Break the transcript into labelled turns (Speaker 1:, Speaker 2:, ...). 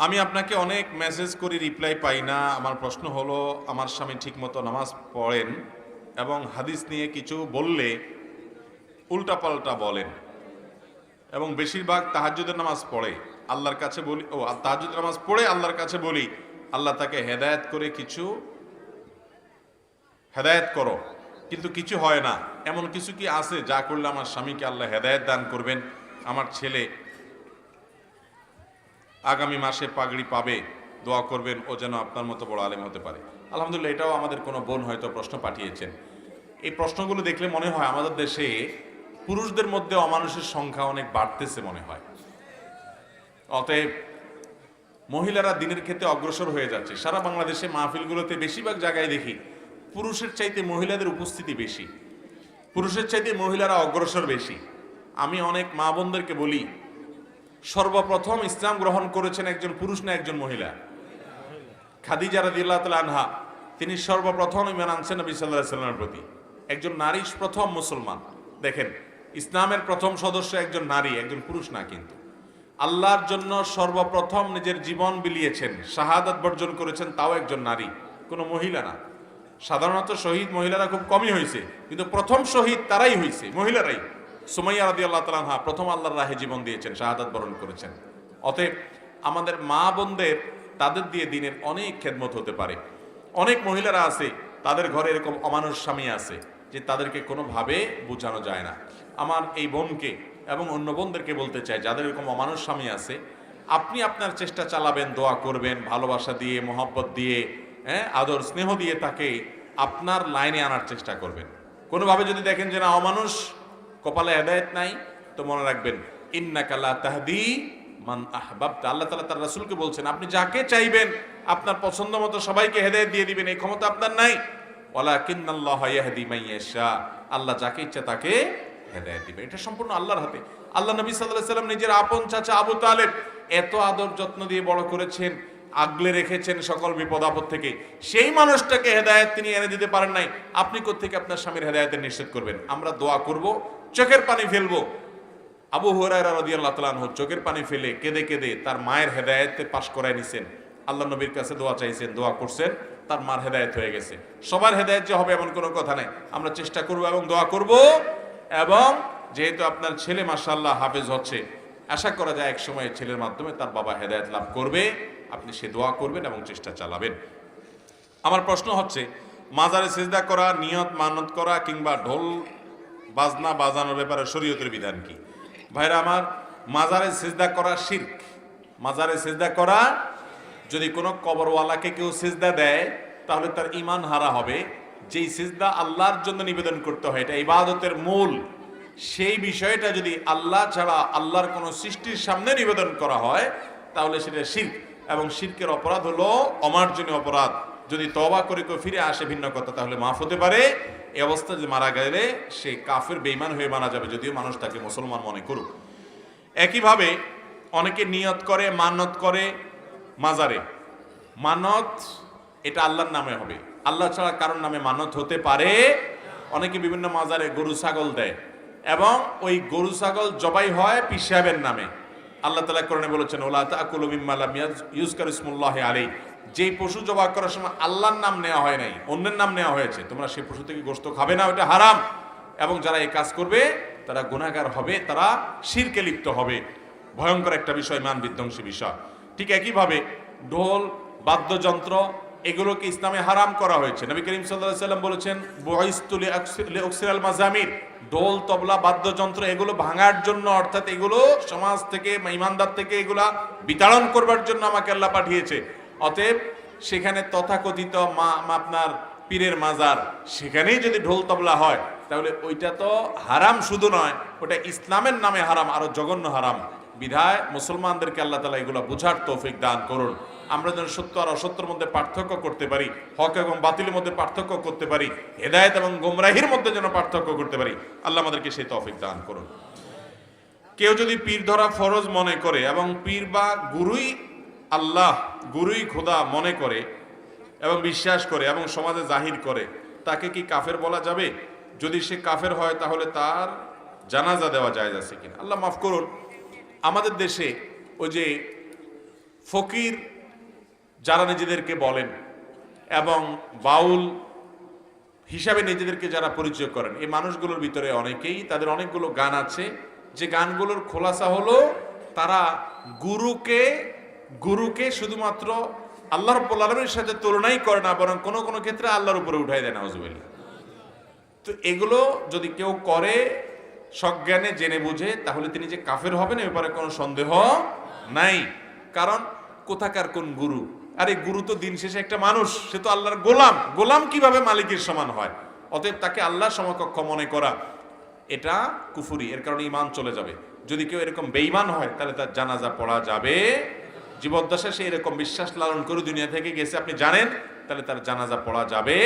Speaker 1: আমি আপনাকে অনেক মেসেজ করি, রিপ্লাই পাই না। আমার প্রশ্ন হলো, আমার স্বামী ঠিকমতো নামাজ পড়েন এবং হাদিস নিয়ে কিছু বললে উল্টাপাল্টা বলেন এবং বেশিরভাগ তাহাজ্জুদের নামাজ পড়ে। আল্লাহর কাছে বলি, তাহাজ্জুদের নামাজ পড়ে আল্লাহর কাছে বলি, আল্লাহ তাকে হেদায়েত করে কিছু হেদায়েত করো, কিন্তু কিছু হয় না। এমন কিছু কি আছে যা করলে আমার স্বামীকে আল্লাহ হেদায়েত দান করবেন? আমার ছেলে আগামী মাসে পাগড়ি পাবে, দোয়া করবেন ও যেন আপনার মতো বড় আলেম হতে পারে। আলহামদুলিল্লাহ, এটাও আমাদের কোনো বোন হয়তো প্রশ্ন পাঠিয়েছেন। এই প্রশ্নগুলো দেখলে মনে হয় আমাদের দেশে পুরুষদের মধ্যে অমানুষের সংখ্যা অনেক বাড়তেছে মনে হয়। অতএব মহিলারা দিনের ক্ষেত্রে অগ্রসর হয়ে যাচ্ছে। সারা বাংলাদেশে মাহফিলগুলোতে বেশিরভাগ জায়গায় দেখি পুরুষের চাইতে মহিলাদের উপস্থিতি বেশি, পুরুষের চাইতে মহিলারা অগ্রসর বেশি। আমি অনেক মা বোনদেরকে বলি, সর্বপ্রথম ইসলাম গ্রহণ করেছেন একজন পুরুষ না একজন মহিলা? খাদিজা রাদিয়াল্লাহু তাআলা আনহা, তিনি সর্বপ্রথম ঈমান আনছেন নবী সাল্লাল্লাহু আলাইহি ওয়াসাল্লামের প্রতি। একজন নারী প্রথম মুসলমান। দেখেন, ইসলামের প্রথম সদস্য একজন নারী, একজন পুরুষ না। কিন্তু আল্লাহর জন্য সর্বপ্রথম নিজের জীবন বিলিয়েছেন, শাহাদাত বর্জন করেছেন, তাও একজন নারী, কোনো মহিলা না। সাধারণত শহীদ মহিলারা খুব কমই হয়েছে, কিন্তু প্রথম শহীদ তারাই হয়েছে, মহিলারাই। সুমাইয়া রাদিয়াল্লাহু তাআলা আনহা প্রথম আল্লাহর রাহে জীবন দিয়েছেন, শাহাদাত বরণ করেছেন। অতএব আমাদের মা বোনদের, তাদের দিয়ে দিনের অনেক খেদমত হতে পারে। অনেক মহিলারা আছে, তাদের ঘরে এরকম অমানুষ স্বামী আছে যে তাদেরকে কোনোভাবে বোঝানো যায় না। আমার এই বোনকে এবং অন্য বোনদেরকে বলতে চাই, যাদের এরকম অমানুষ স্বামী আছে, আপনি আপনার চেষ্টা চালাবেন, দোয়া করবেন, ভালোবাসা দিয়ে, মহব্বত দিয়ে, আদর স্নেহ দিয়ে তাকে আপনার লাইনে আনার চেষ্টা করবেন। কোনোভাবে যদি দেখেন যে না, অমানুষ, কপালে হেদায়েত নাই, তো মনে রাখবেন, ইন্নাকা লা তাহদি মান আহবাবতা। আল্লাহ তাআলা তার রাসূলকে বলছেন, আপনি যাকে চাইবেন আপনার পছন্দ মতো সবাইকে হেদায়েত দিয়ে দিবেন, এই ক্ষমতা আপনার নাই। ওয়ালাকিন্নাল্লাহা ইয়াহদি মান ইয়াশা, আল্লাহ যাকে ইচ্ছা তাকে হেদায়েত দিবেন। এটা সম্পূর্ণ আল্লাহর হাতে। আল্লাহ নবী সাল্লাল্লাহু আলাইহি ওয়াসাল্লাম নিজের আপন চাচা আবু তালেব এত আদর যত্ন দিয়ে বড় করেছেন, আগলে রেখেছেন সকল বিপদ আপদ থেকে। সেই মানুষটাকে হেদায়েত তিনি এনে দিতে পারেন নাই, আপনি কোত্থেকে আপনার স্বামীর হেদায়েতের নিশ্চিত করবেন? আমরা দোয়া করব, চোখের পানি ফেলবো। আবু হুরায়রা রাদিয়াল্লাহু তাআলা আনহু চোখের পানি ফেলে কেঁদে কেঁদে তার মায়ের হেদায়েতে পাশ করায় নিছেন, আল্লাহ নবীর কাছে দোয়া চাইছেন, দোয়া করছেন, তার মার হেদায়েত হয়ে গেছে। সবার হেদায়েত যে হবে এমন কোনো কথা নাই। আমরা চেষ্টা করব এবং দোয়া করব। এবং যেহেতু আপনার ছেলে মাশাআল্লাহ হাফেজ হচ্ছে, আশা করা যায় এক সময় ছেলের মাধ্যমে তার বাবা হেদায়েত লাভ করবে। আপনি সে দোয়া করবেন এবং চেষ্টা চালাবেন। আমার প্রশ্ন হচ্ছে, মাজারে সিজদা করা, নিয়ত মানত করা কিংবা ঢোল বাজনা বাজানোর ব্যাপারে শরীয়তের বিধান কি? ভাইরা আমার, মাজারে সিজদা করা শিরক। মাজারে সিজদা করা, যদি কোনো কবরওয়ালাকে কেউ সিজদা দেয় তাহলে তার ঈমান হারা হবে। যেই সিজদা আল্লাহর জন্য নিবেদন করতে হয়, এটা ইবাদতের মূল, সেই বিষয়টা যদি আল্লাহ ছাড়া আল্লাহর কোনো সৃষ্টির সামনে নিবেদন করা হয় তাহলে সেটা শিরক। এবং শিরকের অপরাধ হলো অমার্জনীয় অপরাধ। যদি তওবা করে কেউ ফিরে আসে ভিন্ন কথা, তাহলে মাফ হতে পারে। এই অবস্থা যদি মারা গেলে সে কাফের বেঈমান হয়ে মারা যাবে, যদিও মানুষ তাকে মুসলমান মনে করুক। একইভাবে অনেকে নিয়ত করে, মানত করে মাজারে। মানত এটা আল্লাহর নামে হবে, আল্লাহ ছাড়া কারোর নামে মানত হতে পারে। অনেকে বিভিন্ন মাজারে গরু ছাগল দেয় এবং ওই গরু ছাগল জবাই হয় পীর সাহেবের নামে। আল্লাহ তাআলা কোরআনে বলেছেন, ওয়ালা তাকুলু মিম্মা লাম ইউযকার ইসমুল্লাহি আলাইহি, যেই পশু জবাই করার সময় আল্লাহর নাম নেওয়া হয় নাই, অন্যের নাম নেওয়া হয়েছে, তোমরা সেই পশু থেকে গোশত খাবে না, ওটা হারাম। এবং যারা এই কাজ করবে তারা গুনাহগার হবে, তারা শিরকে লিপ্ত হবে। ভয়ঙ্কর একটা বিষয়, মান বিধ্বংসী বিষয়। ঠিক একইভাবে ঢোল, বাদ্যযন্ত্র, এগুলোকে ইসলামে হারাম করা হয়েছে। নবী করিম সাল্লাল্লাহু আলাইহি ওয়াসাল্লাম বলেছেন, বুইসতু লিউকসিরাল মাজামির, ঢোল, তবলা, বাদ্যযন্ত্র এগুলো ভাঙার জন্য, অর্থাৎ এগুলো সমাজ থেকে, ইমানদার থেকে এগুলা বিতাড়ন করবার জন্য আমাকে আল্লাহ পাঠিয়েছে। অতএব সেখানে তথাকথিত আপনার পীরের মাজার, সেখানেই যদি ঢোল তবলা হয় তাহলে ওইটা তো হারাম শুধু নয়, ওটা ইসলামের নামে হারাম, আরো জঘন্য হারাম। বিধায় মুসলমানদেরকে আল্লাহ তাআলা এগুলো বুঝার তৌফিক দান করুন। আমরা যেন সত্য আর অসত্যের মধ্যে পার্থক্য করতে পারি, হক এবং বাতিলের মধ্যে পার্থক্য করতে পারি, হেদায়েত এবং গোমরাহির মধ্যে যেন পার্থক্য করতে পারি। আল্লাহ আমাদেরকে সেই তৌফিক দান করুন। কেউ যদি পীর ধরা ফরজ মনে করে এবং পীর বা গুরুই আল্লাহ, গুরুই খোদা মনে করে এবং বিশ্বাস করে এবং সমাজে জাহির করে, তাকে কি কাফের বলা যাবে? যদি সে কাফের হয় তাহলে তার জানাজা দেওয়া জায়েজ আছে কিনা? আল্লাহ মাফ করুন, আমাদের দেশে ওই যে ফকির যারা নিজেদেরকে বলেন এবং বাউল হিসাবে নিজেদেরকে যারা পরিচয় করেন, এই মানুষগুলোর ভিতরে অনেকেই, তাদের অনেকগুলো গান আছে যে গানগুলোর খোলাসা হলো তারা গুরুকে শুধুমাত্র আল্লাহ রাব্বুল আলামিনের সাথে তুলনাই করে না, বরং কোনো কোনো ক্ষেত্রে আল্লাহর উপরে উঠাই দেয়, নাউজুবিল্লাহ। তো এগুলো যদি কেউ করে সজ্ঞানে জেনে বুঝে, তাহলে তিনি যে কাফের হবেন এ ব্যাপারে কোনো সন্দেহ নাই। কারণ কোথাকার কোন গুরু? আরে গুরু তো দিন শেষে একটা মানুষ, সে তো আল্লাহর গোলাম। গোলাম কিভাবে মালিকের সমান হয়? অতএব তাকে আল্লাহর সমকক্ষ মনে করা এটা কুফুরি, এর কারণে ঈমান চলে যাবে। যদি কেউ এরকম বেঈমান হয় তাহলে তার জানাজা পড়া যাবে। জীবদ্দশায় সে এরকম বিশ্বাস লালন করে দুনিয়া থেকে গেছে আপনি জানেন, তাহলে তার জানাজা পড়া যাবে